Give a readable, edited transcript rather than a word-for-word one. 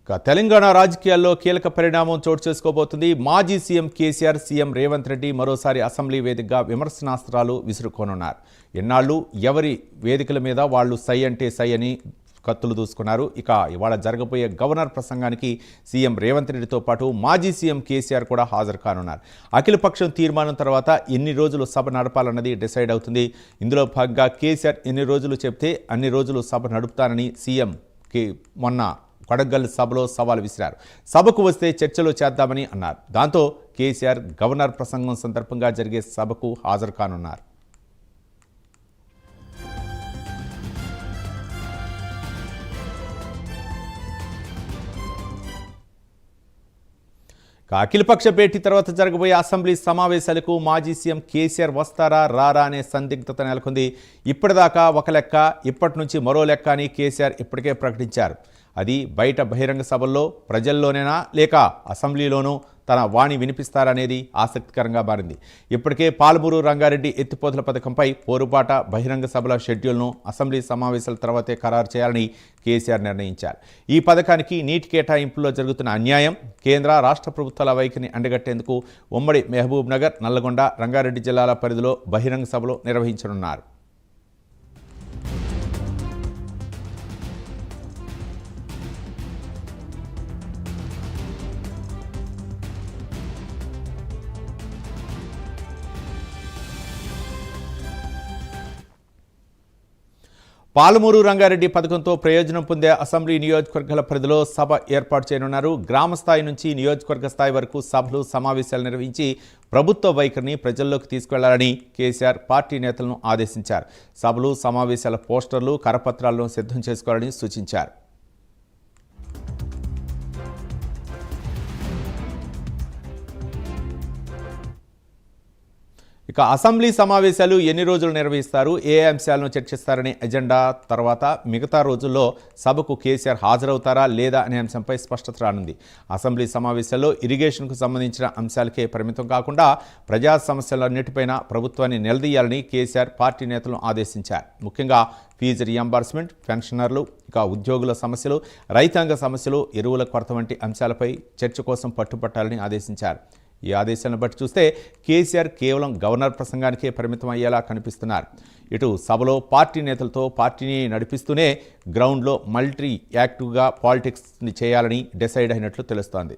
తెలంగాణ రాజకీయాల్లో కీలక పరిణామం చోటు చేసుకోబోతుంది. మాజీ సీఎం కేసీఆర్, సీఎం రేవంత్ రెడ్డి మరోసారి అసెంబ్లీ వేదికగా విమర్శనాస్త్రాలు విసురుకోనున్నారు. ఎన్నాళ్ళు ఎవరి వేదికల మీద వాళ్ళు సై అంటే సై అని కత్తులు దూసుకున్నారు. ఇక ఇవాళ జరగబోయే గవర్నర్ ప్రసంగానికి సీఎం రేవంత్ రెడ్డితో పాటు మాజీ సీఎం కేసీఆర్ కూడా హాజరు కానున్నారు. అఖిలపక్షం తీర్మానం తర్వాత ఎన్ని రోజులు సభ నడపాలన్నది డిసైడ్ అవుతుంది. ఇందులో భాగంగా కేసీఆర్ ఎన్ని రోజులు చెప్తే అన్ని రోజులు సభ నడుపుతానని సీఎం మొన్న కొడగల్ సభలో సవాల్ విసిరారు. సభకు వస్తే చర్చలు చేద్దామని అన్నారు. దాంతో కేసీఆర్ గవర్నర్ ప్రసంగం సందర్భంగా జరిగే సభకు హాజరు కానున్నారు. అఖిలపక్ష భేటీ తర్వాత జరగబోయే అసెంబ్లీ సమావేశాలకు మాజీ సీఎం కేసీఆర్ వస్తారా రారా అనే సందిగ్ధత నెలకొంది. ఇప్పటిదాకా ఒక లెక్క, ఇప్పటి నుంచి మరో లెక్క అని కేసీఆర్ ఇప్పటికే ప్రకటించారు. అది బయట బహిరంగ సభల్లో ప్రజల్లోనేనా లేక అసెంబ్లీలోనూ తన వాణి వినిపిస్తారనేది ఆసక్తికరంగా మారింది. ఇప్పటికే పాలమూరు రంగారెడ్డి ఎత్తిపోతల పథకంపై పోరుబాట బహిరంగ సభల షెడ్యూల్ను అసెంబ్లీ సమావేశాల తర్వాతే ఖరారు చేయాలని కేసీఆర్ నిర్ణయించారు. ఈ పథకానికి నీటి కేటాయింపుల్లో జరుగుతున్న అన్యాయం, కేంద్ర రాష్ట్ర ప్రభుత్వాల వైఖరిని అండగట్టేందుకు ఉమ్మడి మహబూబ్ నగర్, నల్లగొండ, రంగారెడ్డి జిల్లాల పరిధిలో బహిరంగ సభలు నిర్వహించనున్నారు. పాలమూరు రంగారెడ్డి పథకంతో ప్రయోజనం పొందే అసెంబ్లీ నియోజకవర్గాల పరిధిలో సభ ఏర్పాటు చేయనున్నారు. గ్రామ స్థాయి నుంచి నియోజకవర్గ స్థాయి వరకు సభలు, సమావేశాలు నిర్వహించి ప్రభుత్వ వైఖరిని ప్రజల్లోకి తీసుకెళ్లాలని కేసీఆర్ పార్టీ నేతలను ఆదేశించారు. సభలు, సమావేశాల పోస్టర్లు, కరపత్రాలను సిద్ధం చేసుకోవాలని సూచించారు. ఇక అసెంబ్లీ సమావేశాలు ఎన్ని రోజులు నిర్వహిస్తారు, ఏ అంశాలను చర్చిస్తారనే ఎజెండా తర్వాత మిగతా రోజుల్లో సభకు కేసీఆర్ హాజరవుతారా లేదా అనే అంశంపై స్పష్టత రానుంది. అసెంబ్లీ సమావేశాల్లో ఇరిగేషన్కు సంబంధించిన అంశాలకే పరిమితం కాకుండా ప్రజా సమస్యలన్నిటిపైన ప్రభుత్వాన్ని నిలదీయాలని కేసీఆర్ పార్టీ నేతలను ఆదేశించారు. ముఖ్యంగా ఫీజు రియంబర్స్మెంట్, పెన్షనర్లు, ఇక ఉద్యోగుల సమస్యలు, రైతాంగ సమస్యలు, ఎరువుల కొరత వంటి అంశాలపై చర్చ కోసం పట్టుపట్టాలని ఆదేశించారు. ఈ ఆదేశాలను బట్టి చూస్తే కేసీఆర్ కేవలం గవర్నర్ ప్రసంగానికే పరిమితం అయ్యేలా కనిపిస్తున్నారు. ఇటు సభలో పార్టీ నేతలతో పార్టీని నడిపిస్తూనే గ్రౌండ్లో మల్టీ యాక్టివ్గా పాలిటిక్స్ని చేయాలని డిసైడ్ అయినట్లు తెలుస్తోంది.